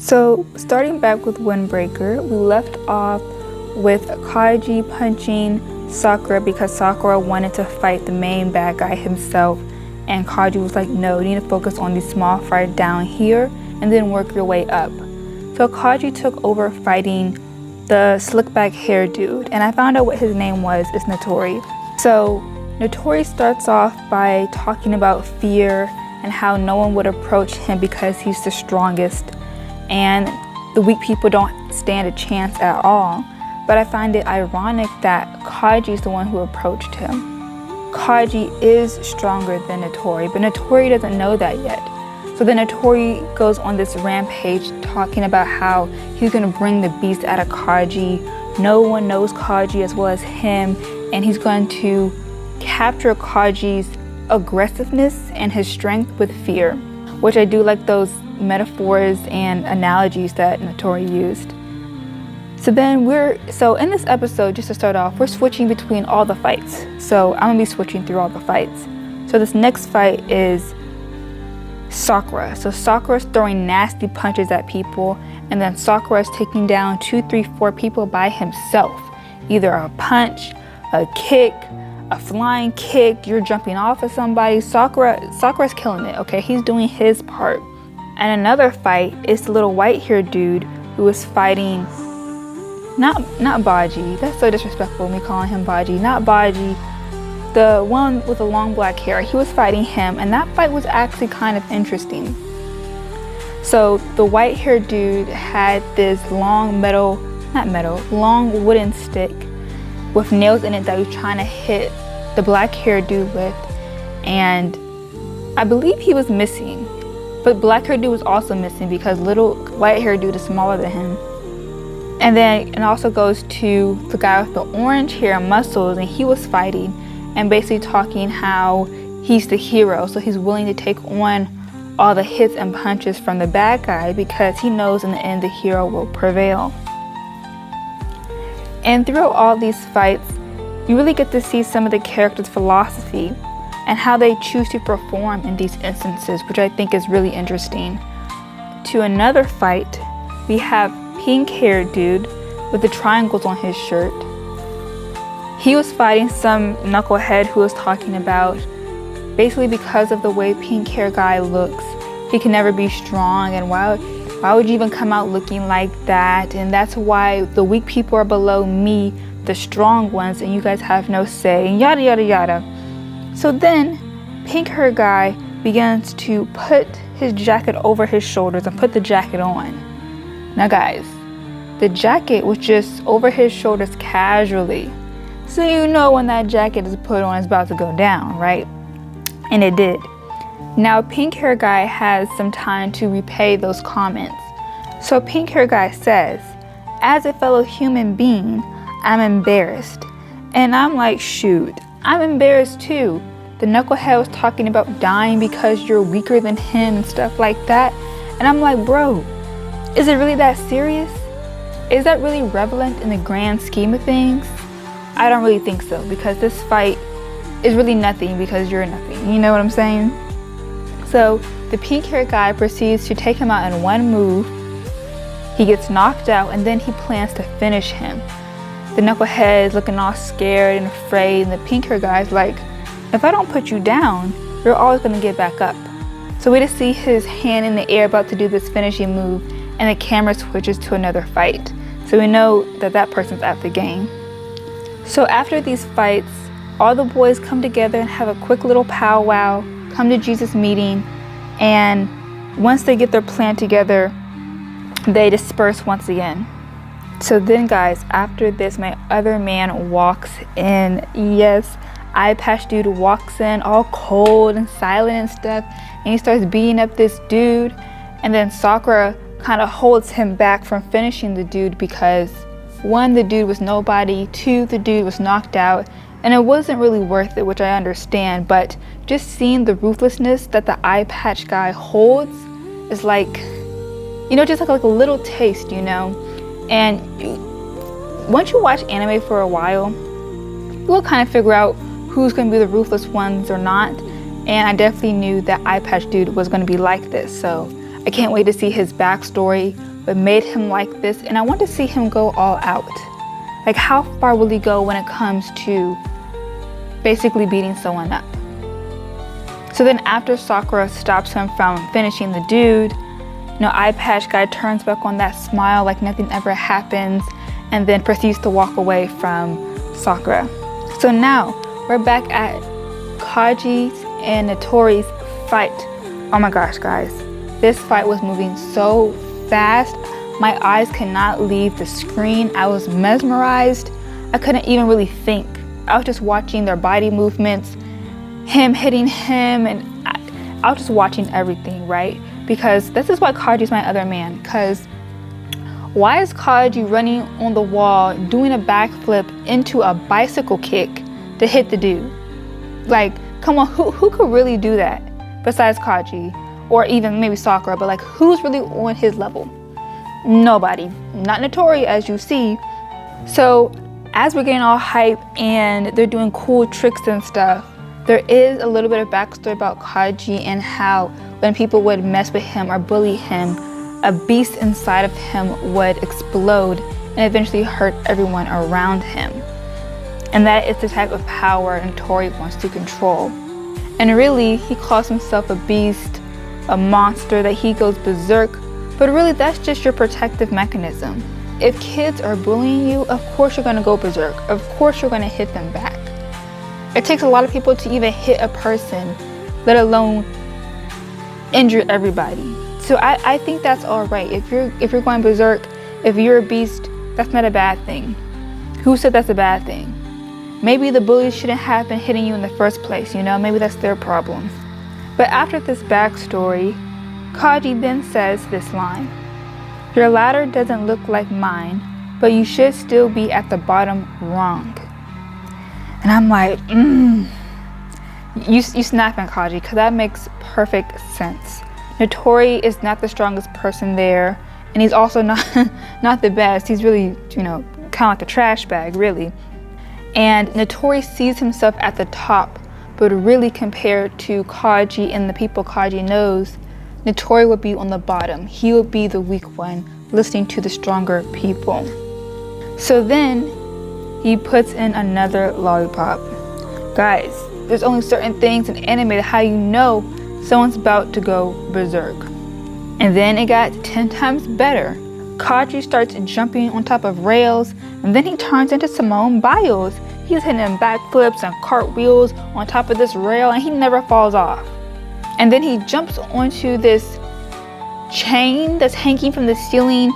So starting back with Windbreaker, we left off with Kaji punching Sakura because Sakura wanted to fight the main bad guy himself, and Kaji was like, no, you need to focus on these small fights down here and then work your way up. So Kaji took over fighting the slick back hair dude, and I found out what his name was. It's Notori. So Notori starts off by talking about fear and how no one would approach him because he's the strongest and the weak people don't stand a chance at all. But I find it ironic that Kaji is the one who approached him. Kaji is stronger than Notori, but Notori doesn't know that yet. So then Notori goes on this rampage talking about how he's going to bring the beast out of Kaji. No one knows Kaji as well as him, and he's going to capture Kaji's aggressiveness and his strength with fear, which I do like those metaphors and analogies that Notori used. So in this episode, just to start off, we're switching between all the fights. So I'm gonna be switching through all the fights. So this next fight is Sakura. So Sakura's throwing nasty punches at people, and then Sakura is taking down 2, 3, 4 people by himself. Either a punch, a kick, a flying kick, you're jumping off of somebody. Sakura's killing it, okay? He's doing his part. And another fight is the little white haired dude who is fighting not Baji. That's so disrespectful, me calling him Baji. Not Baji, the one with the long black hair. He was fighting him, and that fight was actually kind of interesting. So the white haired dude had this long wooden stick with nails in it that he was trying to hit the black haired dude with, and I believe he was missing. But black haired dude was also missing because little white haired dude is smaller than him. And then it also goes to the guy with the orange hair and muscles, and he was fighting and basically talking how he's the hero, so he's willing to take on all the hits and punches from the bad guy because he knows in the end the hero will prevail. And throughout all these fights, you really get to see some of the characters' philosophy and how they choose to perform in these instances, which I think is really interesting. To another fight, we have pink-haired dude with the triangles on his shirt. He was fighting some knucklehead who was talking about basically because of the way pink-haired guy looks, he can never be strong, and why would you even come out looking like that? And that's why the weak people are below me, the strong ones, and you guys have no say, and yada yada yada. So then pink-haired guy begins to put his jacket over his shoulders and put the jacket on. Now guys, the jacket was just over his shoulders casually. So you know when that jacket is put on, it's about to go down, right? And it did. Now pink-haired guy has some time to repay those comments. So pink-haired guy says, as a fellow human being, I'm embarrassed. And I'm like, shoot, I'm embarrassed too. The knucklehead was talking about dying because you're weaker than him and stuff like that. And I'm like, bro, is it really that serious? Is that really relevant in the grand scheme of things? I don't really think so, because this fight is really nothing because you're nothing. You know what I'm saying? So the pink-haired guy proceeds to take him out in one move. He gets knocked out, and then he plans to finish him. The knucklehead is looking all scared and afraid, and the pink-haired guy's like, if I don't put you down, you're always gonna get back up. So we just see his hand in the air about to do this finishing move, and the camera switches to another fight. So we know that that person's out the game. So after these fights, all the boys come together and have a quick little powwow, come to Jesus meeting, and once they get their plan together, they disperse once again. So then guys, after this, my other man walks in. Yes, eye patch dude walks in all cold and silent and stuff, and he starts beating up this dude, and then Sakura kind of holds him back from finishing the dude because 1, the dude was nobody, 2, the dude was knocked out, and it wasn't really worth it, which I understand, but just seeing the ruthlessness that the eye patch guy holds is like, you know, just like a little taste, you know. And once you watch anime for a while, you'll kind of figure out who's going to be the ruthless ones or not, and I definitely knew that eye patch dude was going to be like this, so I can't wait to see his backstory, what made him like this, and I want to see him go all out. Like, how far will he go when it comes to basically beating someone up? So then after Sakura stops him from finishing the dude, eye patch guy turns back on that smile like nothing ever happens, and then proceeds to walk away from Sakura. So now we're back at Kaji's and Notori's fight. Oh my gosh, guys, this fight was moving so fast. My eyes could not leave the screen. I was mesmerized. I couldn't even really think. I was just watching their body movements, him hitting him, and I was just watching everything, right? Because this is why Kaji's my other man. Because why is Kaji running on the wall, doing a backflip into a bicycle kick to hit the dude? Like, come on, who could really do that besides Kaji? Or even maybe Sakura, but like, who's really on his level? Nobody. Not Notori, as you see. So as we're getting all hype and they're doing cool tricks and stuff, there is a little bit of backstory about Kaji and how when people would mess with him or bully him, a beast inside of him would explode and eventually hurt everyone around him. And that is the type of power Notori wants to control. And really, he calls himself a beast, a monster, that he goes berserk, but really that's just your protective mechanism. If kids are bullying you, of course you're gonna go berserk. Of course you're gonna hit them back. It takes a lot of people to even hit a person, let alone injure everybody. So I think that's all right. If you're going berserk, if you're a beast, that's not a bad thing. Who said that's a bad thing? Maybe the bullies shouldn't have been hitting you in the first place, maybe that's their problem. But after this backstory, Kaji then says this line: "Your ladder doesn't look like mine, but you should still be at the bottom wrong." And I'm like, you snapping, Kaji, because that makes perfect sense. Notori is not the strongest person there, and he's also not the best. He's really, kind of like a trash bag, really. And Notori sees himself at the top, but really compared to Kaji and the people Kaji knows, Notori would be on the bottom. He would be the weak one, listening to the stronger people. So then he puts in another lollipop. Guys, there's only certain things in anime how you know someone's about to go berserk. And then it got 10 times better. Kaji starts jumping on top of rails, and then he turns into Simone Biles. He's hitting backflips and cartwheels on top of this rail, and he never falls off. And then he jumps onto this chain that's hanging from the ceiling,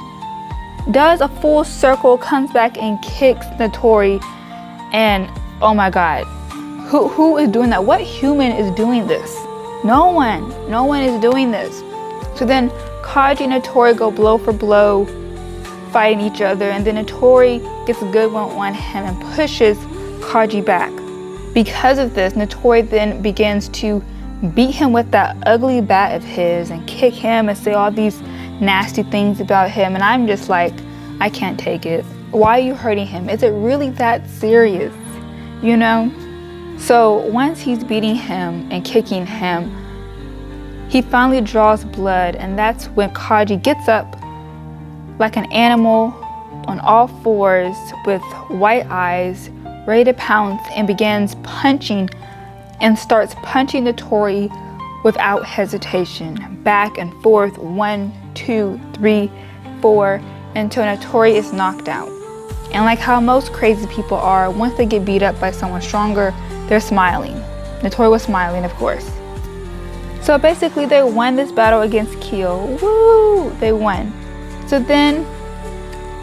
does a full circle, comes back and kicks Notori, and oh my god, who is doing that? What human is doing this? No one is doing this. So then Kaji and Notori go blow for blow, fighting each other, and then Notori gets a good one on him and pushes Kaji back. Because of this, Notori then begins to beat him with that ugly bat of his and kick him and say all these nasty things about him, and I'm just like, I can't take it. Why are you hurting him? Is it really that serious? So once he's beating him and kicking him, he finally draws blood, and that's when Kaji gets up like an animal on all fours with white eyes, ready to pounce, and begins punching and starts punching Notori without hesitation, back and forth, 1, 2, 3, 4, until Notori is knocked out. And like how most crazy people are, once they get beat up by someone stronger, they're smiling. Notori was smiling, of course. So basically they won this battle against Kyo. Woo! They won. So then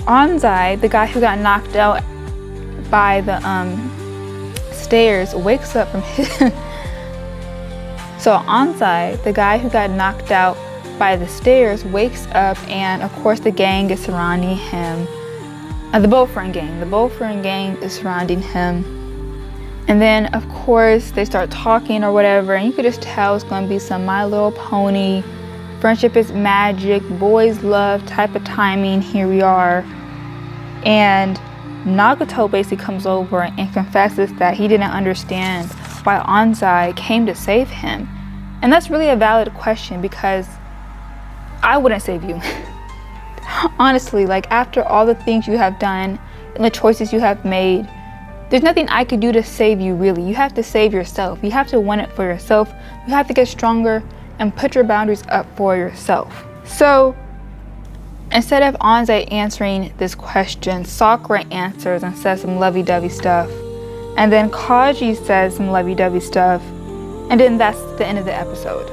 Anzai, the guy who got knocked out by the stairs, wakes up from his So Anzai, the guy who got knocked out by the stairs, wakes up, and of course the gang is surrounding him. The Bowfriend gang is surrounding him. And then of course they start talking or whatever, and you could just tell it's going to be some My Little Pony, friendship is magic, boys love type of timing. Here we are. And Nagato basically comes over and confesses that he didn't understand why Anzai came to save him. And that's really a valid question, because I wouldn't save you. Honestly, like after all the things you have done and the choices you have made, there's nothing I could do to save you really. You have to save yourself. You have to win it for yourself. You have to get stronger and put your boundaries up for yourself. So instead of Anze answering this question, Sakura answers and says some lovey-dovey stuff. And then Kaji says some lovey-dovey stuff. And then that's the end of the episode.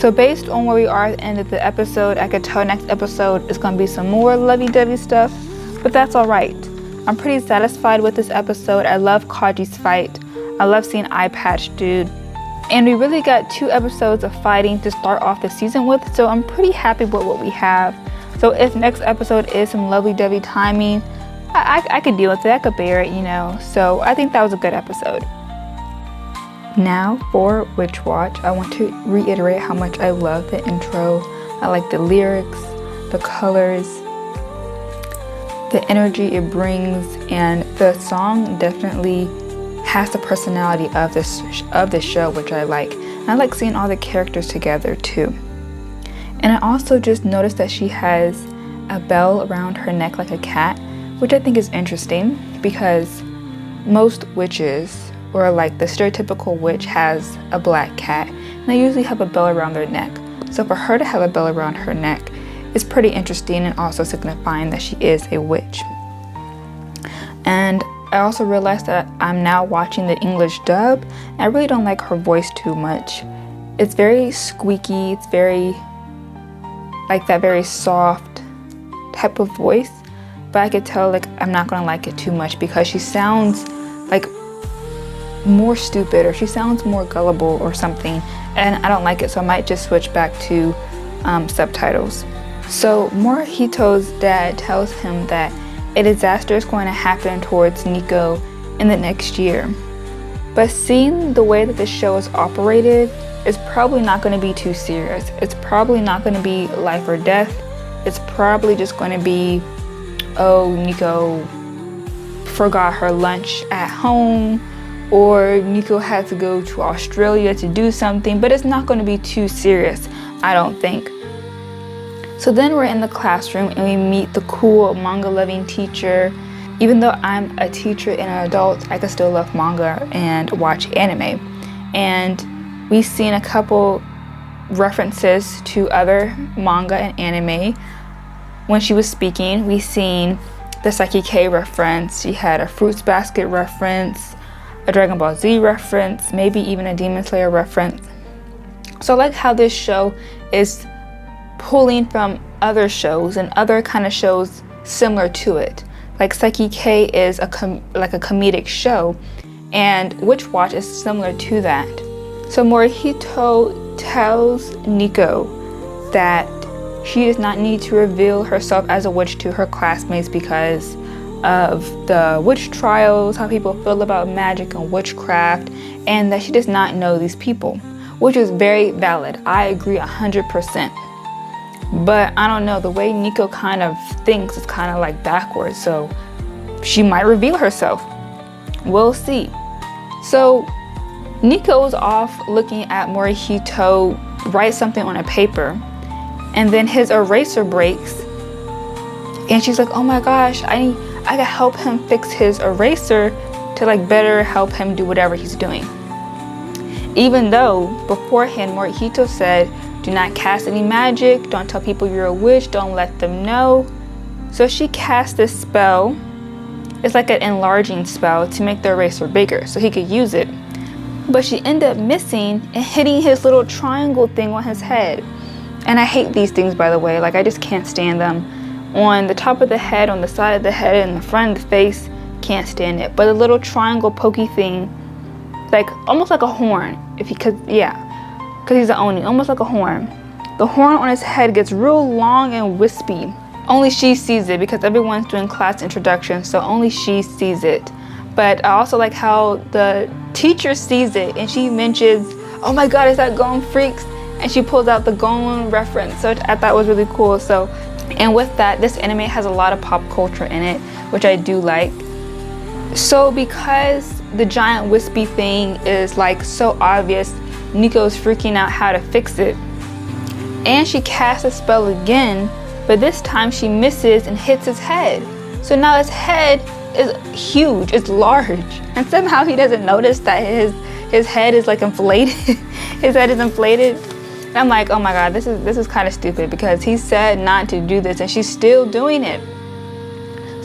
So based on where we are at the end of the episode, I could tell next episode is going to be some more lovey-dovey stuff. But that's alright. I'm pretty satisfied with this episode. I love Kaji's fight. I love seeing Eye Patch Dude. And we really got 2 episodes of fighting to start off the season with. So I'm pretty happy with what we have. So if next episode is some lovey-dovey timing, I could deal with it. I could bear it, you know. So I think that was a good episode. Now for Witch Watch, I want to reiterate how much I love the intro. I like the lyrics, the colors, the energy it brings, and the song definitely has the personality of this show, which I like. And I like seeing all the characters together too. And I also just noticed that she has a bell around her neck like a cat, which I think is interesting because most witches, or like the stereotypical witch, has a black cat, and they usually have a bell around their neck. So for her to have a bell around her neck is pretty interesting and also signifying that she is a witch. And I also realized that I'm now watching the English dub, and I really don't like her voice too much. It's very squeaky, it's very like that very soft type of voice, but I could tell like I'm not gonna like it too much because she sounds like more stupid, or she sounds more gullible or something, and I don't like it, so I might just switch back to subtitles. So Morihito's dad tells him that a disaster is going to happen towards Nico in the next year, but seeing the way that the show is operated, it's probably not going to be too serious. It's probably not going to be life or death. It's probably just going to be, oh, Nico forgot her lunch at home, or Nico had to go to Australia to do something, but it's not going to be too serious, I don't think. So then we're in the classroom and we meet the cool manga-loving teacher. Even though I'm a teacher and an adult, I can still love manga and watch anime. And we've seen a couple references to other manga and anime. When she was speaking, we've seen the Psyche K reference. She had a Fruits Basket reference, a Dragon Ball Z reference, maybe even a Demon Slayer reference. So I like how this show is pulling from other shows and other kind of shows similar to it. Like Psyche K is like a comedic show, and Witch Watch is similar to that. So Morihito tells Nico that she does not need to reveal herself as a witch to her classmates because of the witch trials, how people feel about magic and witchcraft, and that she does not know these people, which is very valid. I agree 100%. But I don't know, the way Nico kind of thinks is kind of like backwards, so she might reveal herself. We'll see. So Nico's off looking at Morihito write something on a paper, and then his eraser breaks, and she's like, oh my gosh, I gotta help him fix his eraser to like better help him do whatever he's doing. Even though beforehand Morihito said, do not cast any magic, don't tell people you're a witch, don't let them know. So she cast this spell. It's like an enlarging spell to make the eraser bigger so he could use it. But she ended up missing and hitting his little triangle thing on his head. And I hate these things, by the way, like I just can't stand them. On the top of the head, on the side of the head, and the front of the face, can't stand it. But the little triangle pokey thing, like almost like a horn, because he's an Oni, almost like a horn. The horn on his head gets real long and wispy. Only she sees it because everyone's doing class introduction, so only she sees it. But I also like how the teacher sees it and she mentions, oh my god, is that Gon Freaks? And she pulls out the Gon reference, so I thought was really cool. So, and with that, this anime has a lot of pop culture in it, which I do like. So because the giant wispy thing is like so obvious, Nico's freaking out how to fix it. And she casts a spell again, but this time she misses and hits his head. So now his head is huge, it's large, and somehow he doesn't notice that his head is like inflated. His head is inflated. And I'm like, oh my God, this is kind of stupid, because he said not to do this and she's still doing it.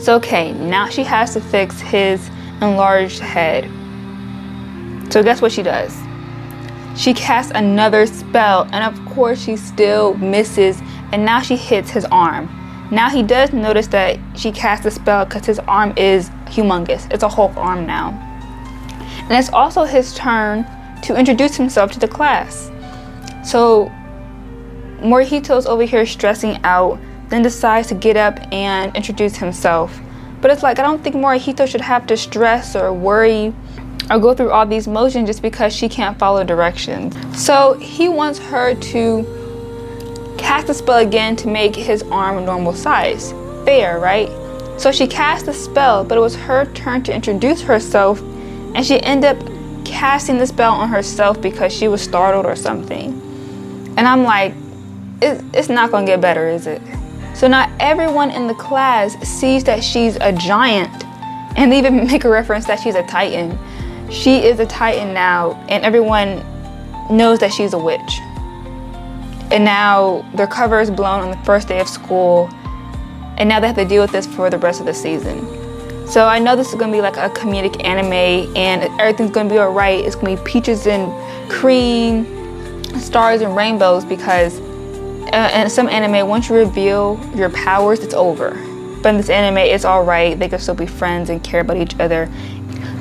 So okay, now she has to fix his enlarged head. So guess what she does? She casts another spell, and of course she still misses, and now she hits his arm. Now he does notice that she cast a spell because his arm is humongous. It's a Hulk arm now. And it's also his turn to introduce himself to the class. So Morihito's over here stressing out, then decides to get up and introduce himself. But it's like, I don't think Morihito should have to stress or worry or go through all these motions just because she can't follow directions. So he wants her to cast a spell again to make his arm normal size. Fair, right? So she cast the spell, but it was her turn to introduce herself, and she ended up casting the spell on herself because she was startled or something. And I'm like, it's not gonna get better, is it? So now everyone in the class sees that she's a giant, and they even make a reference that she's a titan. She is a titan now, and everyone knows that she's a witch. And now their cover is blown on the first day of school, and now they have to deal with this for the rest of the season. So I know this is gonna be like a comedic anime, and everything's gonna be alright. It's gonna be peaches and cream, stars and rainbows, because in some anime, once you reveal your powers, it's over. But in this anime, it's alright. They can still be friends and care about each other.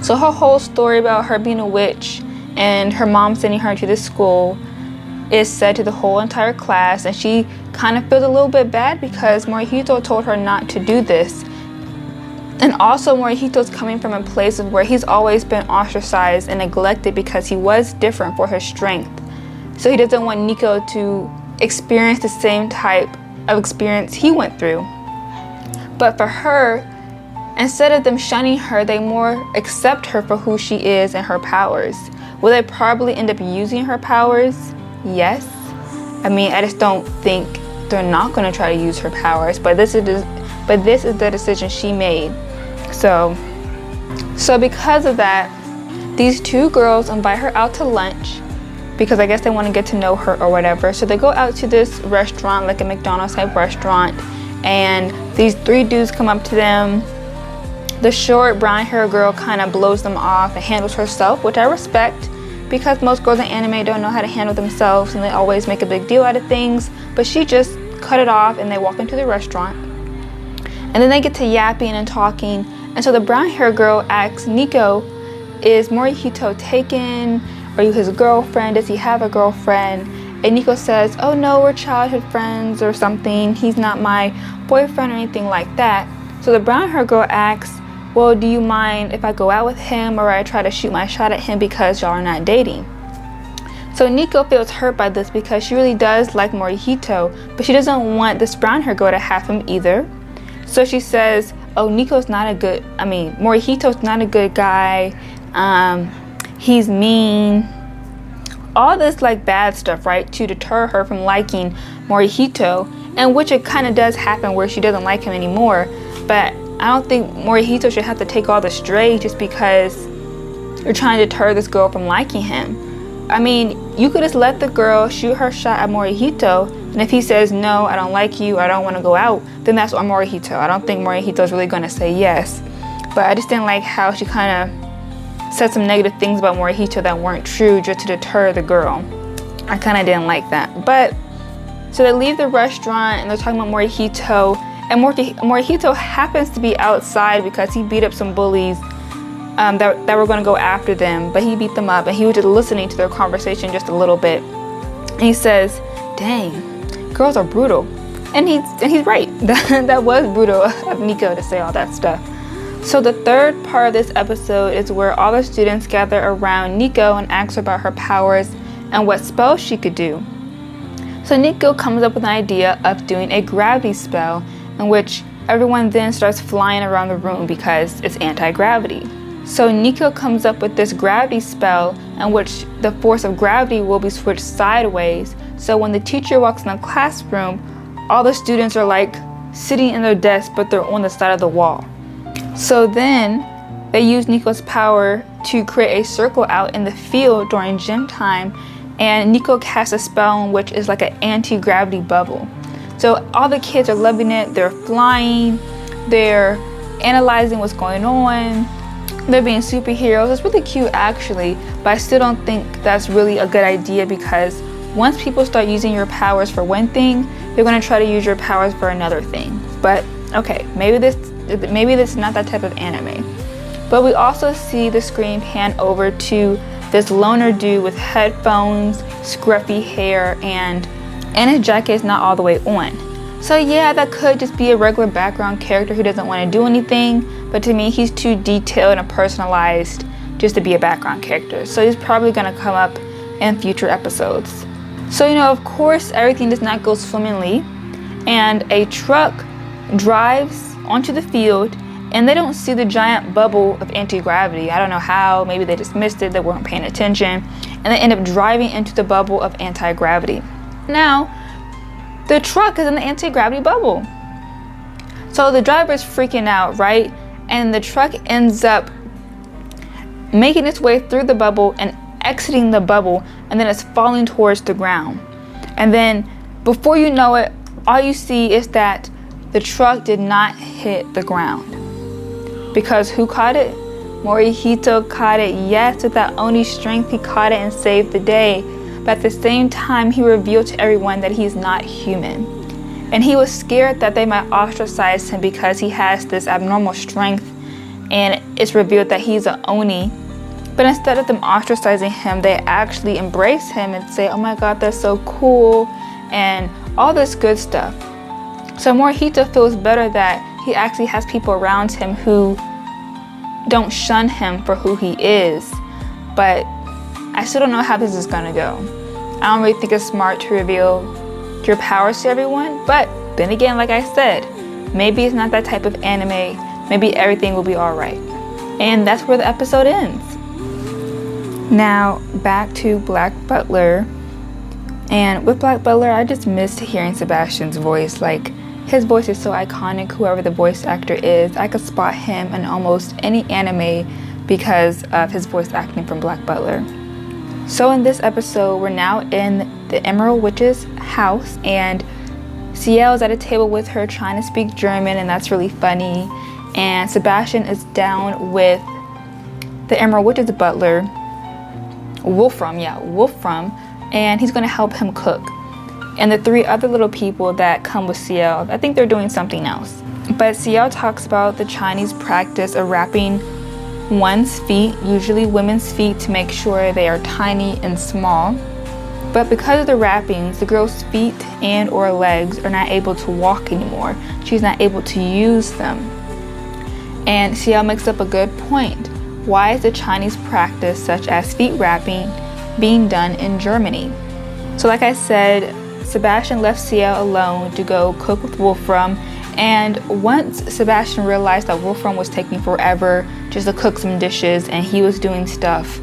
So her whole story about her being a witch and her mom sending her to this school is said to the whole entire class, and she kind of feels a little bit bad because Morihito told her not to do this. And also Morihito's coming from a place of where he's always been ostracized and neglected because he was different for his strength. So he doesn't want Nico to experience the same type of experience he went through. But for her, instead of them shunning her, they more accept her for who she is and her powers. Will they probably end up using her powers? Yes. I mean, I just don't think they're not going to try to use her powers, but this is the decision she made. So because of that, these two girls invite her out to lunch because I guess they want to get to know her or whatever. So they go out to this restaurant, like a McDonald's type restaurant, and these three dudes come up to them. The short brown hair girl kind of blows them off and handles herself, which I respect, because most girls in anime don't know how to handle themselves and they always make a big deal out of things. But she just cut it off, and they walk into the restaurant. And then they get to yapping and talking. And so the brown hair girl asks Nico, is Morihito taken? Are you his girlfriend? Does he have a girlfriend? And Nico says, oh no, we're childhood friends or something. He's not my boyfriend or anything like that. So the brown hair girl asks, well, do you mind if I go out with him or I try to shoot my shot at him because y'all are not dating? So Nico feels hurt by this because she really does like Morihito, but she doesn't want this brown hair girl to have him either. So she says, oh, Morihito's not a good guy. He's mean. All this like bad stuff, right? To deter her from liking Morihito, and which it kind of does happen where she doesn't like him anymore. But I don't think Morihito should have to take all the stray just because you're trying to deter this girl from liking him. I mean, you could just let the girl shoot her shot at Morihito, and if he says, no, I don't like you, I don't want to go out, then that's on Morihito. I don't think Morihito's really going to say yes. But I just didn't like how she kind of said some negative things about Morihito that weren't true just to deter the girl. I kind of didn't like that. But so they leave the restaurant and they're talking about Morihito. And Morihito happens to be outside because he beat up some bullies that were going to go after them. But he beat them up, and he was just listening to their conversation just a little bit. And he says, dang, girls are brutal. And he's right. That was brutal of Nico to say all that stuff. So the third part of this episode is where all the students gather around Nico and ask her about her powers and what spells she could do. So Nico comes up with an idea of doing a gravity spell, in which everyone then starts flying around the room because it's anti-gravity. So Nico comes up with this gravity spell in which the force of gravity will be switched sideways. So when the teacher walks in the classroom, all the students are like sitting in their desks, but they're on the side of the wall. So then they use Nico's power to create a circle out in the field during gym time, and Nico casts a spell which is like an anti-gravity bubble. So all the kids are loving it. They're flying, they're analyzing what's going on, they're being superheroes. It's really cute actually, but I still don't think that's really a good idea, because once people start using your powers for one thing, they're going to try to use your powers for another thing. But okay, maybe this is not that type of anime. But we also see the screen pan over to this loner dude with headphones, scruffy hair, and his jacket is not all the way on. So yeah, that could just be a regular background character who doesn't want to do anything, but to me he's too detailed and personalized just to be a background character. So he's probably going to come up in future episodes. So of course everything does not go swimmingly, and a truck drives onto the field, and they don't see the giant bubble of anti-gravity. I don't know how, maybe they just missed it, they weren't paying attention, and they end up driving into the bubble of anti-gravity. Now, the truck is in the anti-gravity bubble. So the driver is freaking out, right? And the truck ends up making its way through the bubble and exiting the bubble, and then it's falling towards the ground. And then before you know it, all you see is that the truck did not hit the ground. Because who caught it? Morihito caught it. Yes, with that Oni strength, he caught it and saved the day. But at the same time, he revealed to everyone that he's not human. And he was scared that they might ostracize him because he has this abnormal strength, and it's revealed that he's an Oni. But instead of them ostracizing him, they actually embrace him and say, oh my god, that's so cool, and all this good stuff. So Morihito feels better that he actually has people around him who don't shun him for who he is. But I still don't know how this is gonna go. I don't really think it's smart to reveal your powers to everyone, but then again, like I said, maybe it's not that type of anime. Maybe everything will be alright. And that's where the episode ends. Now, back to Black Butler. And with Black Butler, I just missed hearing Sebastian's voice. Like, his voice is so iconic, whoever the voice actor is. I could spot him in almost any anime because of his voice acting from Black Butler. So in this episode, we're now in the Emerald Witch's house, and Ciel's at a table with her trying to speak German, and that's really funny. And Sebastian is down with the Emerald Witch's butler, Wolfram, and he's going to help him cook. And the three other little people that come with Ciel, I think they're doing something else. But Ciel talks about the Chinese practice of wrapping one's feet, usually women's feet, to make sure they are tiny and small. But because of the wrappings, the girl's feet and or legs are not able to walk anymore. She's not able to use them. And Ciel makes up a good point. Why is the Chinese practice such as feet wrapping being done in Germany? So like I said, Sebastian left Ciel alone to go cook with Wolfram, and once Sebastian realized that Wolfram was taking forever just to cook some dishes and he was doing stuff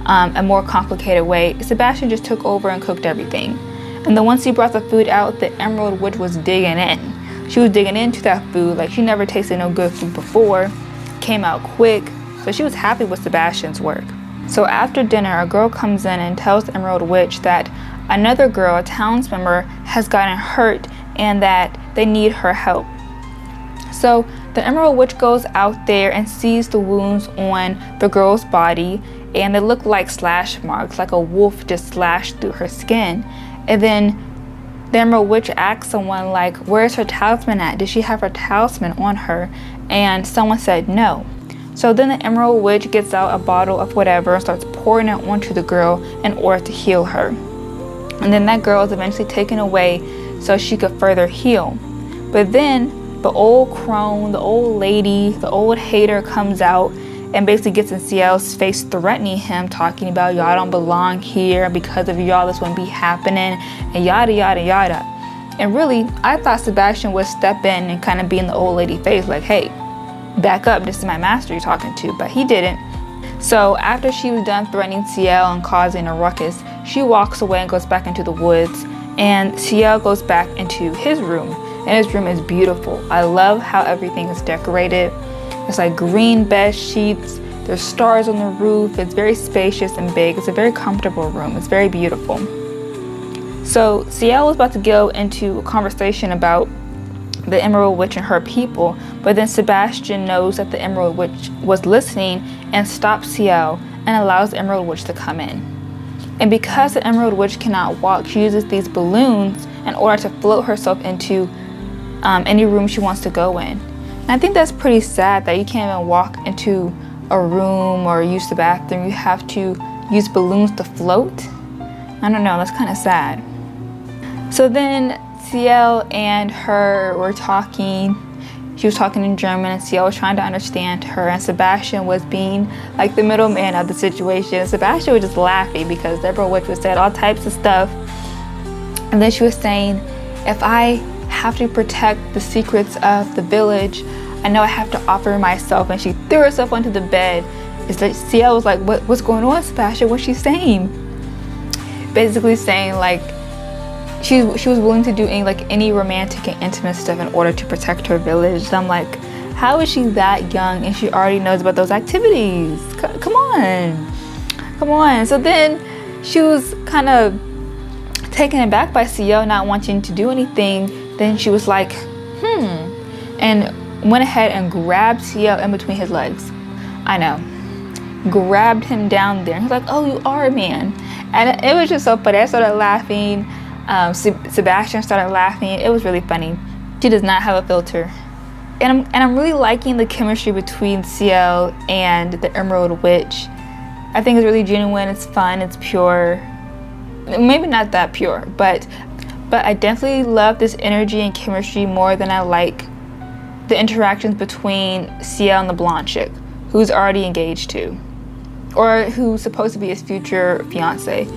a more complicated way, Sebastian just took over and cooked everything. And then once he brought the food out, the Emerald Witch was digging in. She was digging into that food like she never tasted no good food before. Came out quick, so she was happy with Sebastian's work. So after dinner, a girl comes in and tells the Emerald Witch that another girl, a towns member, has gotten hurt and that they need her help. So the Emerald Witch goes out there and sees the wounds on the girl's body, and they look like slash marks, like a wolf just slashed through her skin. And then the Emerald Witch asks someone like, where's her talisman at? Did she have her talisman on her? And someone said no. So then the Emerald Witch gets out a bottle of whatever and starts pouring it onto the girl in order to heal her. And then that girl is eventually taken away so she could further heal. But then the old crone, the old lady, the old hater comes out and basically gets in Ciel's face, threatening him, talking about y'all don't belong here, because of y'all this wouldn't be happening, and yada yada yada. And really, I thought Sebastian would step in and kind of be in the old lady face like, hey, back up, this is my master you're talking to, but he didn't. So after she was done threatening Ciel and causing a ruckus, she walks away and goes back into the woods, And Ciel goes back into his room, and his room is beautiful. I love how everything is decorated. It's like green bed sheets, there's stars on the roof, it's very spacious and big. It's a very comfortable room, it's very beautiful. So Ciel was about to go into a conversation about the Emerald Witch and her people, but then Sebastian knows that the Emerald Witch was listening and stops Ciel and allows the Emerald Witch to come in. And because the Emerald Witch cannot walk, she uses these balloons in order to float herself into any room she wants to go in. And I think that's pretty sad that you can't even walk into a room or use the bathroom. You have to use balloons to float. I don't know, that's kind of sad. So then Ciel and her were talking. She was talking in German, and Ciel was trying to understand her, and Sebastian was being like the middleman of the situation. Sebastian was just laughing because the Emerald Witch was saying all types of stuff. And then she was saying, if I have to protect the secrets of the village, I know I have to offer myself. And she threw herself onto the bed. It's like Ciel was like, what's going on, Sebastian? What's she saying? Basically saying like she was willing to do any romantic and intimate stuff in order to protect her village. So I'm like, how is she that young and she already knows about those activities? Come on. So then she was kind of taken aback by Ciel not wanting to do anything. Then she was like, and went ahead and grabbed Ciel in between his legs. I know, grabbed him down there. He's like, oh, you are a man. And it was just so funny. I started laughing. Sebastian started laughing. It was really funny. She does not have a filter. And I'm really liking the chemistry between Ciel and the Emerald Witch. I think it's really genuine, it's fun, it's pure. Maybe not that pure, but I definitely love this energy and chemistry more than I like the interactions between Ciel and the blonde chick, who's already engaged to, or who's supposed to be his future fiance.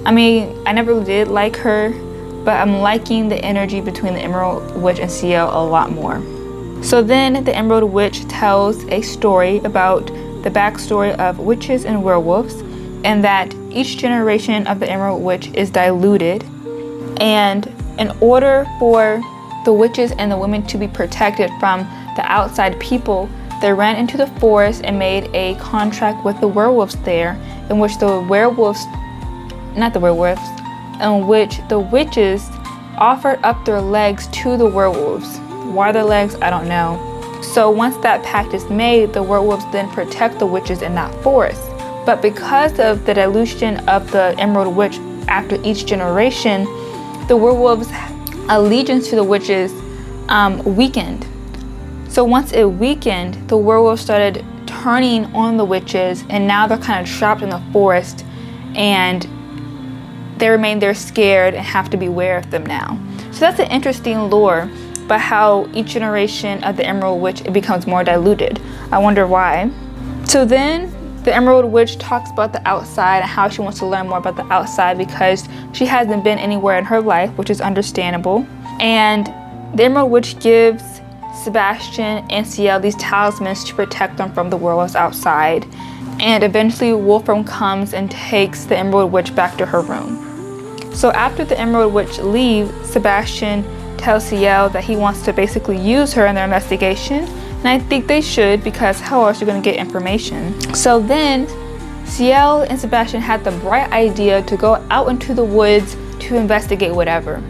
I mean, I never did like her, but I'm liking the energy between the Emerald Witch and Ciel a lot more. So then the Emerald Witch tells a story about the backstory of witches and werewolves, and that each generation of the Emerald Witch is diluted, and in order for the witches and the women to be protected from the outside people, they ran into the forest and made a contract with the werewolves there, in which the witches offered up their legs to the werewolves. Why their legs? I don't know. So once that pact is made, the werewolves then protect the witches in that forest. But because of the dilution of the Emerald Witch after each generation, the werewolves' allegiance to the witches weakened. So once it weakened, the werewolves started turning on the witches, and now they're kind of trapped in the forest, and they remain there scared and have to beware of them now. So that's an interesting lore, but how each generation of the Emerald Witch, it becomes more diluted. I wonder why. So then the Emerald Witch talks about the outside and how she wants to learn more about the outside because she hasn't been anywhere in her life, which is understandable. And the Emerald Witch gives Sebastian and Ciel these talismans to protect them from the werewolves outside. And eventually Wolfram comes and takes the Emerald Witch back to her room. So after the Emerald Witch leaves, Sebastian tells Ciel that he wants to basically use her in their investigation. And I think they should, because how else are you going to get information? So then Ciel and Sebastian had the bright idea to go out into the woods to investigate whatever.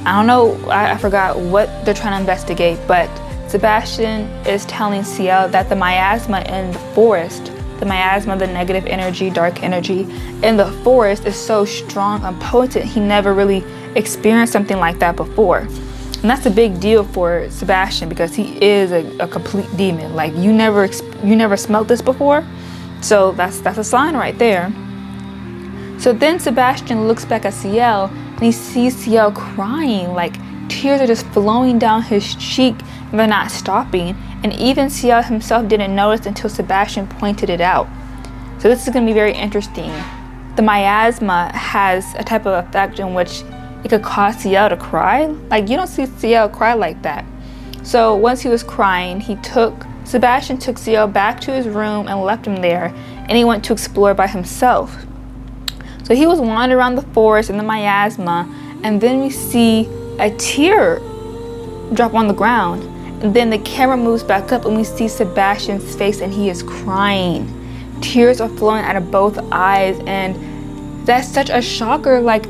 I don't know, I forgot what they're trying to investigate, but Sebastian is telling Ciel that the miasma in the forest, the miasma, the negative energy, dark energy in the forest is so strong and potent. He never really experienced something like that before. And that's a big deal for Sebastian because he is a complete demon. Like you never smelt this before. So that's a sign right there. So then Sebastian looks back at Ciel and he sees Ciel crying, like tears are just flowing down his cheek and they're not stopping. And even Ciel himself didn't notice until Sebastian pointed it out. So this is going to be very interesting. The miasma has a type of effect in which it could cause Ciel to cry. Like you don't see Ciel cry like that. So once he was crying, Sebastian took Ciel back to his room and left him there, and he went to explore by himself. So he was wandering around the forest in the miasma, and then we see a tear drop on the ground, and then the camera moves back up and we see Sebastian's face and he is crying. Tears are flowing out of both eyes, and that's such a shocker. Like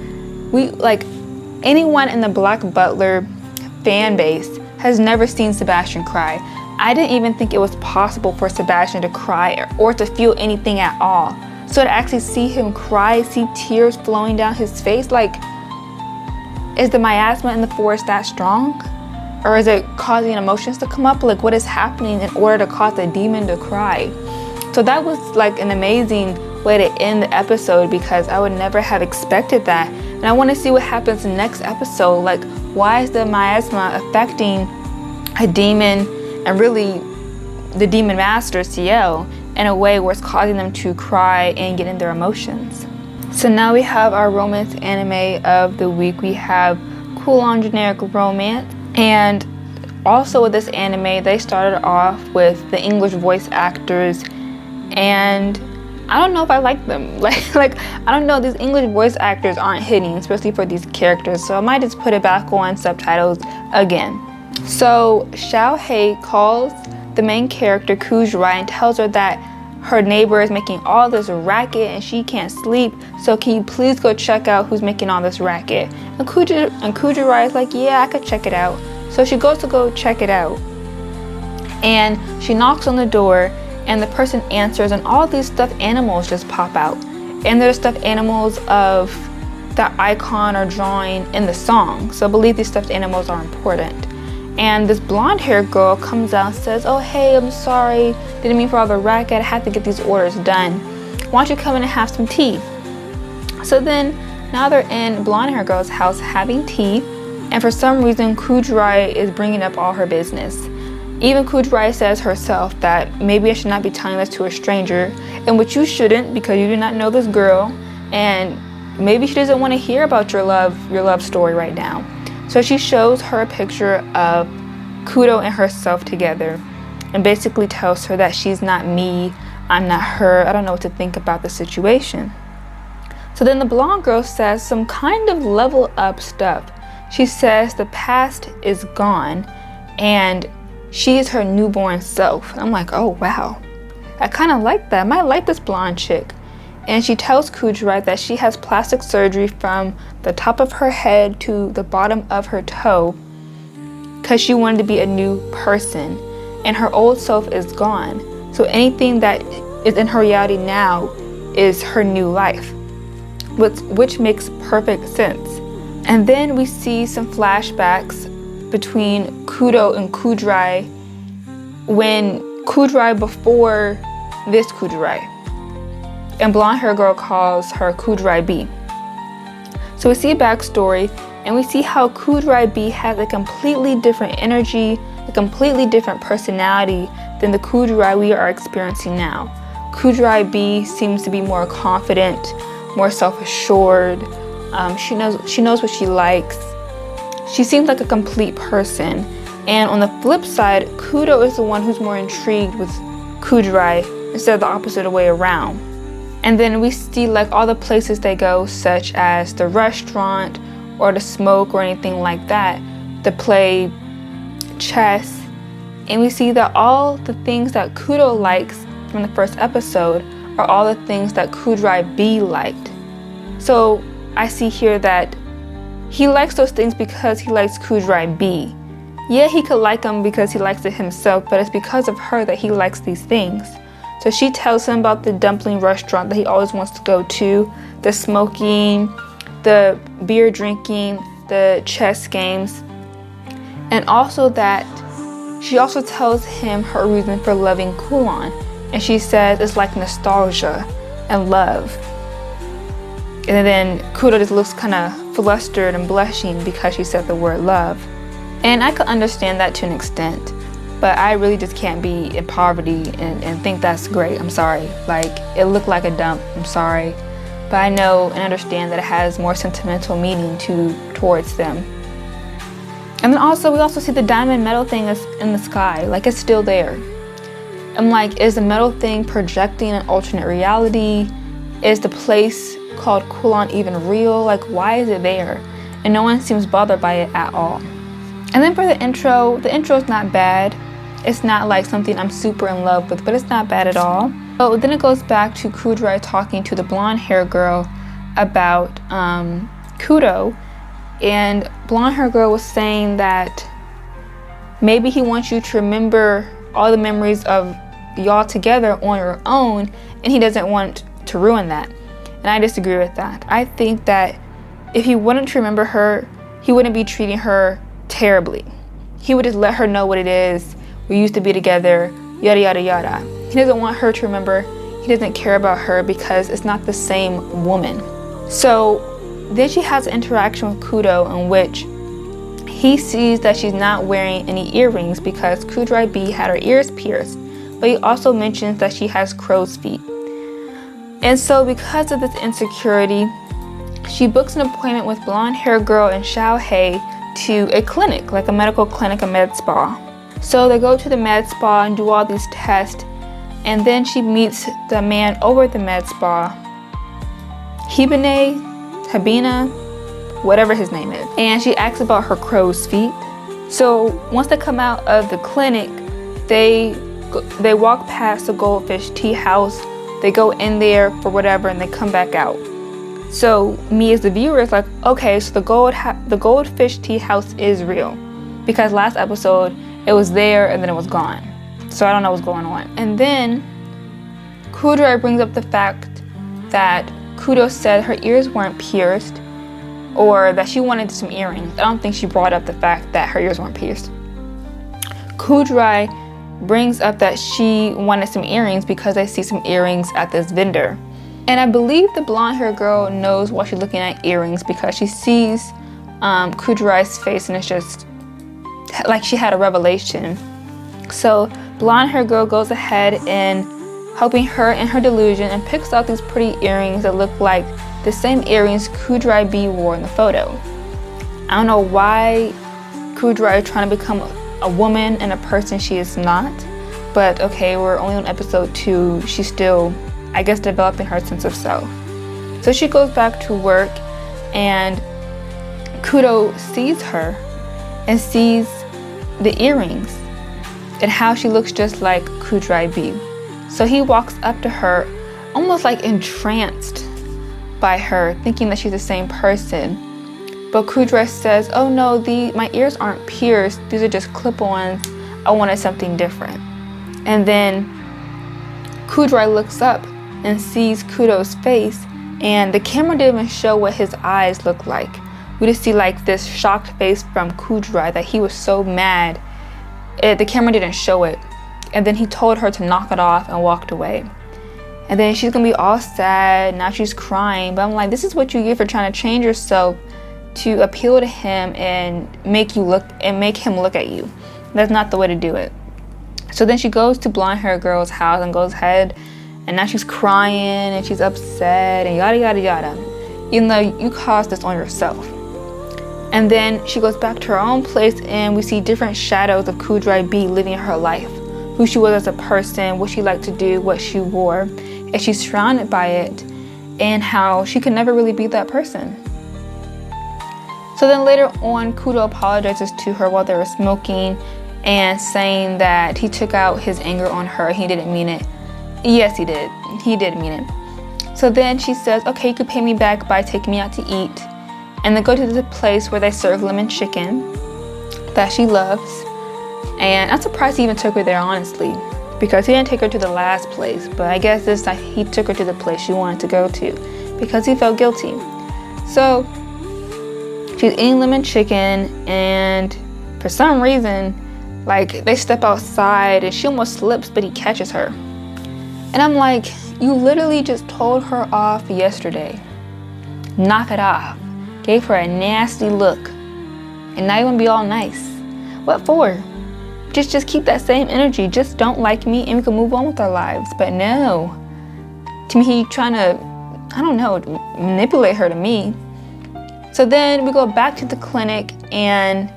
anyone in the Black Butler fan base has never seen Sebastian cry. I didn't even think it was possible for Sebastian to cry or to feel anything at all. So to actually see him cry, see tears flowing down his face, like, is the miasma in the forest that strong? Or is it causing emotions to come up? Like, what is happening in order to cause a demon to cry? So that was like an amazing way to end the episode, because I would never have expected that. And I want to see what happens in the next episode. Like, why is the miasma affecting a demon, and really the demon master Ciel, in a way where it's causing them to cry and get in their emotions. So now we have our romance anime of the week. We have Kowloon Generic Romance. And also with this anime, they started off with the English voice actors, and I don't know if I like them. Like I don't know, these English voice actors aren't hitting, especially for these characters. So I might just put it back on subtitles again. So Xiaohei calls the main character Kujirai and tells her that her neighbor is making all this racket and she can't sleep. So can you please go check out who's making all this racket? And Kujirai is like, yeah, I could check it out. So she goes to go check it out. And she knocks on the door, and the person answers, and all these stuffed animals just pop out. And they're stuffed animals of the icon or drawing in the song. So I believe these stuffed animals are important. And this blonde-haired girl comes out and says, oh, hey, I'm sorry. Didn't mean for all the racket. I had to get these orders done. Why don't you come in and have some tea? So then, now they're in blonde-haired girl's house having tea. And for some reason, Kujirai is bringing up all her business. Even Kujirai says herself that maybe I should not be telling this to a stranger, and which you shouldn't, because you do not know this girl, and maybe she doesn't want to hear about your love story right now. So she shows her a picture of Kudo and herself together, and basically tells her that she's not me, I'm not her, I don't know what to think about the situation. So then the blonde girl says some kind of level up stuff. She says the past is gone, and she is her newborn self. And I'm like, oh wow, I kind of like that. I might like this blonde chick. And she tells Kujirai that she has plastic surgery from the top of her head to the bottom of her toe because she wanted to be a new person, and her old self is gone. So anything that is in her reality now is her new life, which makes perfect sense. And then we see some flashbacks between Kudo and Kujirai when Kujirai before this Kujirai. And blonde hair girl calls her Kujirai B. So we see a backstory, and we see how Kujirai B has a completely different energy, a completely different personality than the Kujirai we are experiencing now. Kujirai B seems to be more confident, more self-assured. She knows what she likes. She seems like a complete person. And on the flip side, Kudo is the one who's more intrigued with Kujirai instead of the opposite way around. And then we see like all the places they go, such as the restaurant or to smoke or anything like that, to play chess. And we see that all the things that Kudo likes from the first episode are all the things that Kujirai B liked. So I see here that he likes those things because he likes Kujirai B. Yeah, he could like him because he likes it himself, but it's because of her that he likes these things. So she tells him about the dumpling restaurant that he always wants to go to, the smoking, the beer drinking, the chess games, and also that she also tells him her reason for loving Kowloon, and she says it's like nostalgia and love. And then Kudo just looks kind of flustered and blushing because she said the word love. And I could understand that to an extent, but I really just can't be in poverty and think that's great. I'm sorry. Like, it looked like a dump. I'm sorry. But I know and understand that it has more sentimental meaning towards them. And then also, we also see the diamond metal thing is in the sky. Like, it's still there. I'm like, is the metal thing projecting an alternate reality? Is the place called Kowloon even real? Like, why is it there? and no one seems bothered by it at all. And then for the intro is not bad. It's not like something I'm super in love with, but it's not bad at all. So then it goes back to Kudrai talking to the blonde hair girl about Kudo, and blonde hair girl was saying that maybe he wants you to remember all the memories of y'all together on your own, and he doesn't want to ruin that. And I disagree with that. I think that if he wanted to remember her, he wouldn't be treating her terribly. He would just let her know what it is. We used to be together, yada yada yada. He doesn't want her to remember. He doesn't care about her because it's not the same woman. So then she has an interaction with Kudo in which he sees that she's not wearing any earrings because Kudrai B had her ears pierced, but he also mentions that she has crow's feet. And so because of this insecurity, she books an appointment with blonde hair girl and Xiao Hei to a clinic, like a medical clinic, a med spa. So they go to the med spa and do all these tests, and then she meets the man over at the med spa, Habina, whatever his name is, and she asks about her crow's feet. So once they come out of the clinic, they walk past the goldfish tea house, they go in there for whatever, and they come back out. So me as the viewer is like, okay, so the goldfish tea house is real, because last episode it was there and then it was gone. So I don't know what's going on. And then Kudrai brings up the fact that Kudo said her ears weren't pierced, or that she wanted some earrings. I don't think she brought up the fact that her ears weren't pierced. Kudrai brings up that she wanted some earrings because they see some earrings at this vendor. And I believe the blonde hair girl knows why she's looking at earrings, because she sees Kudrai's face and it's just like she had a revelation. So blonde hair girl goes ahead and helping her in her delusion and picks out these pretty earrings that look like the same earrings Kudrai B wore in the photo. I don't know why Kudrai is trying to become a woman and a person she is not, but okay, we're only on episode 2. She's still, I guess, developing her sense of self. So she goes back to work, and Kudo sees her and sees the earrings and how she looks just like Kudrai B. So he walks up to her, almost like entranced by her, thinking that she's the same person. But Kudrai says, oh no, my ears aren't pierced, these are just clip-ons. I wanted something different. And then Kudrai looks up and sees Kudo's face, and the camera didn't even show what his eyes looked like. We just see like this shocked face from Kudrai that he was so mad. The camera didn't show it. And then he told her to knock it off and walked away. And then she's gonna be all sad, now she's crying. But I'm like, this is what you get for trying to change yourself to appeal to him and make him look at you. That's not the way to do it. So then she goes to blonde hair girl's house and goes ahead, and now she's crying and she's upset and yada yada yada. Even though you caused this on yourself. And then she goes back to her own place, and we see different shadows of Kudrai B living her life. Who she was as a person, what she liked to do, what she wore, and she's surrounded by it, and how she could never really be that person. So then later on, Kudo apologizes to her while they were smoking and saying that he took out his anger on her. He didn't mean it. Yes, he did. He did mean it. So then she says, okay, you could pay me back by taking me out to eat. And they go to the place where they serve lemon chicken that she loves. And I'm surprised he even took her there, honestly, because he didn't take her to the last place. But I guess this time he took her to the place she wanted to go to because he felt guilty. So she's eating lemon chicken, and for some reason, like, they step outside and she almost slips, but he catches her. And I'm like, you literally just told her off yesterday. Knock it off. Gave her a nasty look. And now you want to be all nice. What for? Just keep that same energy. Just don't like me and we can move on with our lives. But no. To me, he trying to, I don't know, manipulate her to me. So then we go back to the clinic, and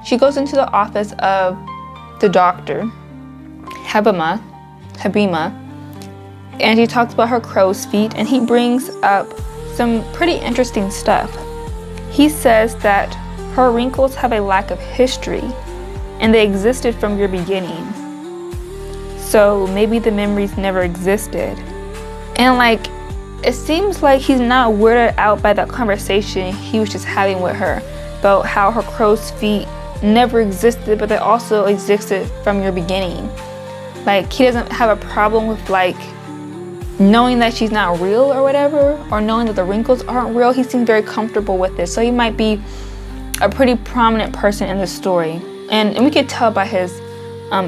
she goes into the office of the doctor, Habima, and she talks about her crow's feet, and he brings up some pretty interesting stuff. He says that her wrinkles have a lack of history and they existed from your beginning. So maybe the memories never existed. And like, it seems like he's not weirded out by that conversation he was just having with her about how her crow's feet never existed, but they also existed from your beginning. Like, he doesn't have a problem with like knowing that she's not real or whatever, or knowing that the wrinkles aren't real. He seemed very comfortable with it. So he might be a pretty prominent person in the story. And we could tell by his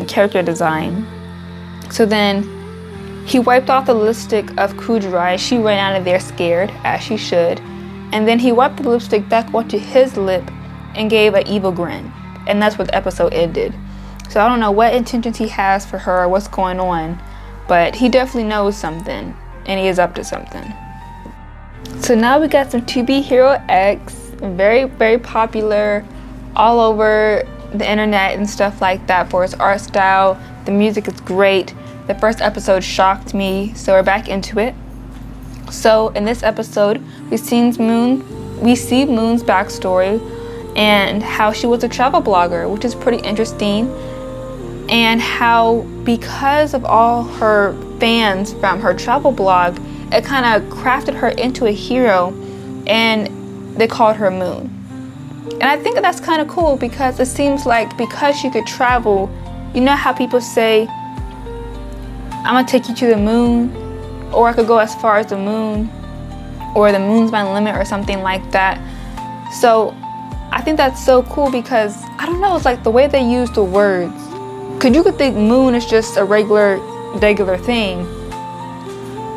character design. So then he wiped off the lipstick of Kujirai. She ran out of there scared, as she should. And then he wiped the lipstick back onto his lip and gave an evil grin. And that's where the episode ended. So I don't know what intentions he has for her or what's going on, but he definitely knows something, and he is up to something. So now we got some Be HeroX, very, very popular all over the internet and stuff like that for its art style. The music is great. The first episode shocked me, so we're back into it. So in this episode, we see Moon's backstory and how she was a travel blogger, which is pretty interesting, and how because of all her fans from her travel blog, it kind of crafted her into a hero, and they called her Moon. And I think that's kind of cool because it seems like because she could travel, you know how people say, I'm gonna take you to the moon, or I could go as far as the moon, or the moon's my limit, or something like that. So I think that's so cool because, I don't know, it's like the way they use the words. Cause you could think moon is just a regular thing,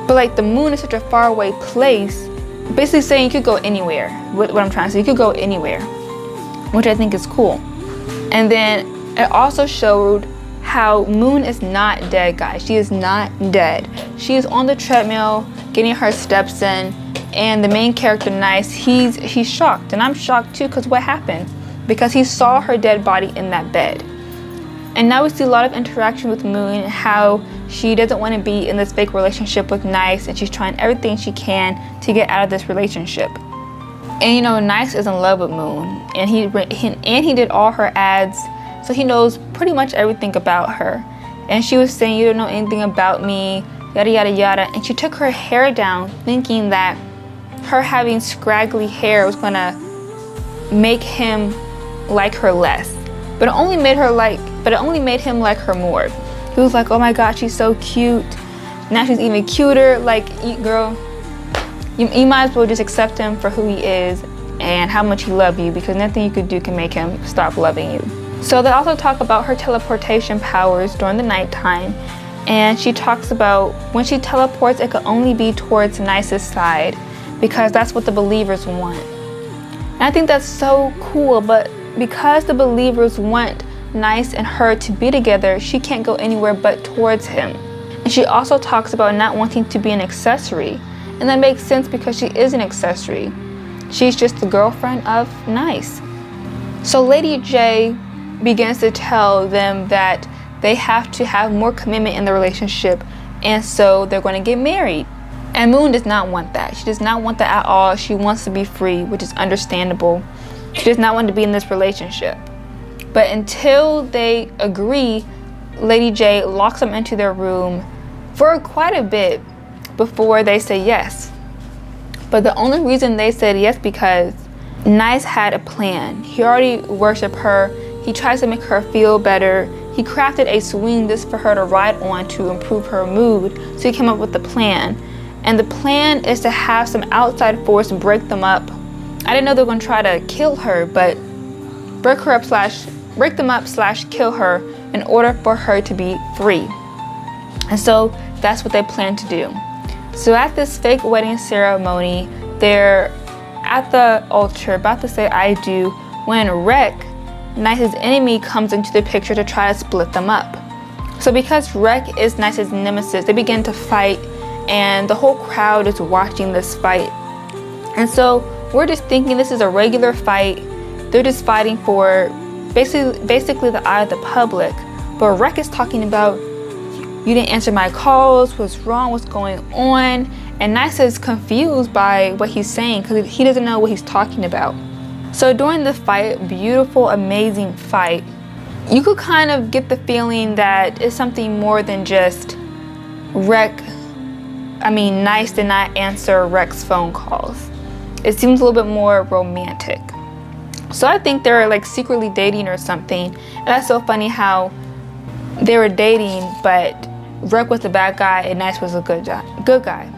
but like the moon is such a far away place, basically saying you could go anywhere. What I'm trying to say, you could go anywhere, which I think is cool. And then it also showed how Moon is not dead, guys. She is not dead. She is on the treadmill getting her steps in, and the main character, Nice, he's shocked, and I'm shocked too, because what happened? Because he saw her dead body in that bed. And now we see a lot of interaction with Moon and how she doesn't want to be in this fake relationship with Nice, and she's trying everything she can to get out of this relationship. And you know, Nice is in love with Moon, and he did all her ads, so he knows pretty much everything about her. And she was saying, you don't know anything about me, yada yada yada. And she took her hair down thinking that her having scraggly hair was gonna make him like her less. But it only made him like her more. He was like, oh my god, she's so cute. Now she's even cuter. Like, girl, you might as well just accept him for who he is and how much he loves you, because nothing you could do can make him stop loving you. So they also talk about her teleportation powers during the nighttime, and she talks about when she teleports, it could only be towards Nice's side because that's what the believers want. And I think that's so cool, but because the believers want Nice and her to be together, she can't go anywhere but towards him. And she also talks about not wanting to be an accessory, and that makes sense because she is an accessory. She's just the girlfriend of Nice. So Lady J begins to tell them that they have to have more commitment in the relationship, and so they're going to get married. And Moon does not want that. She does not want that at all. She wants to be free, which is understandable. She does not want to be in this relationship. But until they agree, Lady J locks them into their room for quite a bit before they say yes. But the only reason they said yes because Nice had a plan. He already worshipped her. He tries to make her feel better. He crafted a swing just for her to ride on to improve her mood. So he came up with the plan. And the plan is to have some outside force break them up. I didn't know they were going to try to kill her, but break them up / kill her in order for her to be free. And so that's what they plan to do. So at this fake wedding ceremony, they're at the altar about to say I do when Rek, Nice's enemy, comes into the picture to try to split them up. So because Rek is Nice's nemesis, they begin to fight, and the whole crowd is watching this fight. And so we're just thinking this is a regular fight. They're just fighting for basically the eye of the public. But Rek is talking about, you didn't answer my calls, what's wrong, what's going on? And Nice is confused by what he's saying because he doesn't know what he's talking about. So during the fight, beautiful, amazing fight, you could kind of get the feeling that it's something more than just Nice did not answer Rex's phone calls. It seems a little bit more romantic. So I think they're like secretly dating or something. And that's so funny how they were dating, but Rex was the bad guy and Nice was a good guy.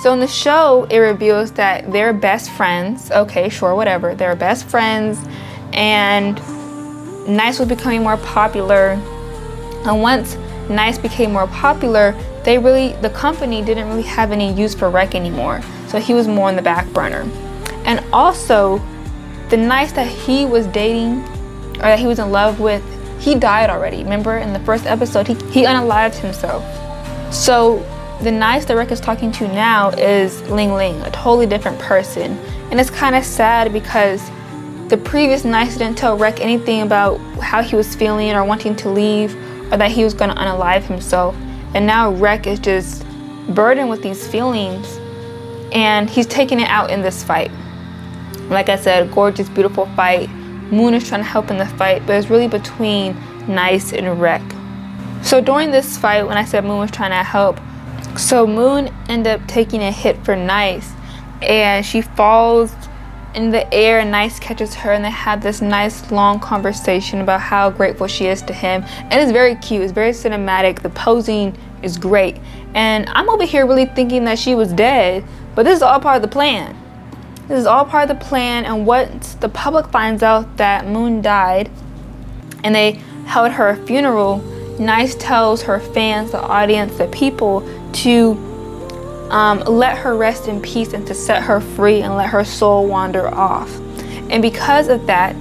So in the show, it reveals that they're best friends. Okay, sure, whatever. They're best friends, and Nice was becoming more popular. And once Nice became more popular, the company didn't really have any use for Rex anymore. So he was more on the back burner. And also, the Nice that he was dating, or that he was in love with, he died already. Remember in the first episode, he unalived himself. So the Nice that Rex is talking to now is Ling Ling, a totally different person. And it's kind of sad because the previous Nice didn't tell Rex anything about how he was feeling or wanting to leave, or that he was going to unalive himself. And now Rex is just burdened with these feelings, and he's taking it out in this fight. Like I said, gorgeous, beautiful fight. Moon is trying to help in the fight, but it's really between Nice and Rex. So during this fight, when I said Moon was trying to help, so Moon ended up taking a hit for Nice, and she falls in the air, and Nice catches her, and they have this nice long conversation about how grateful she is to him. And it's very cute, it's very cinematic, the posing is great. And I'm over here really thinking that she was dead, but this is all part of the plan. This is all part of the plan, and once the public finds out that Moon died and they held her funeral, Nice tells her fans, the audience, the people to let her rest in peace and to set her free and let her soul wander off. And because of that,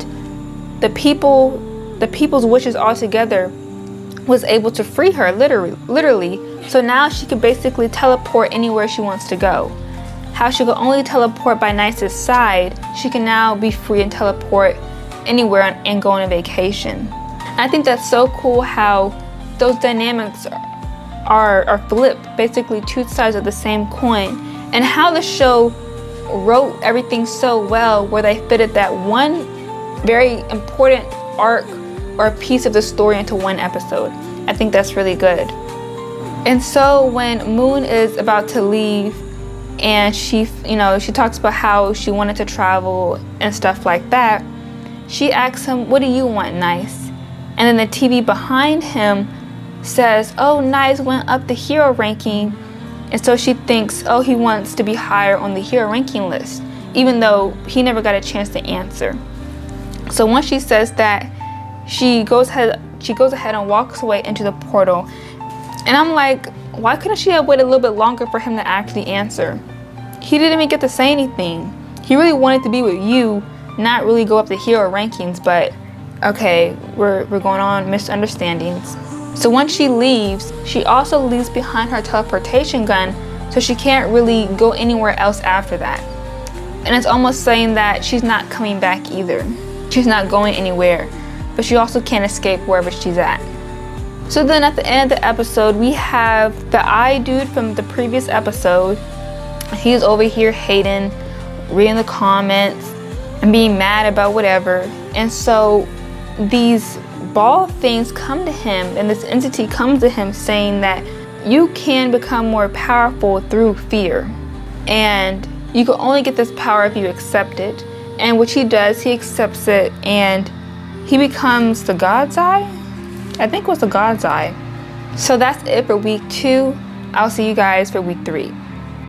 the people's wishes all together was able to free her, literally. So now she could basically teleport anywhere she wants to go. How she could only teleport by Nice's side, she can now be free and teleport anywhere and go on a vacation. And I think that's so cool how those dynamics are flipped, basically two sides of the same coin, and how the show wrote everything so well where they fitted that one very important arc or piece of the story into one episode. I think that's really good. And so when Moon is about to leave, and she talks about how she wanted to travel and stuff like that, she asks him, "What do you want, Nice?" And then the TV behind him says, "Oh, Nice went up the hero ranking." And so she thinks, oh, he wants to be higher on the hero ranking list, even though he never got a chance to answer. So once she says that, she goes ahead and walks away into the portal. And I'm like, why couldn't she have waited a little bit longer for him to actually answer? He didn't even get to say anything. He really wanted to be with you, not really go up the hero rankings, but okay, we're going on misunderstandings. So once she leaves, she also leaves behind her teleportation gun, so she can't really go anywhere else after that. And it's almost saying that she's not coming back either. She's not going anywhere, but she also can't escape wherever she's at. So then at the end of the episode, we have the eye dude from the previous episode. He's over here hating, reading the comments, and being mad about whatever. And so these ball things come to him, and this entity comes to him saying that you can become more powerful through fear, and you can only get this power if you accept it. And which he does, he accepts it, and he becomes the God's Eye. I think it was the God's Eye. So that's it for week 2. I'll see you guys for week 3.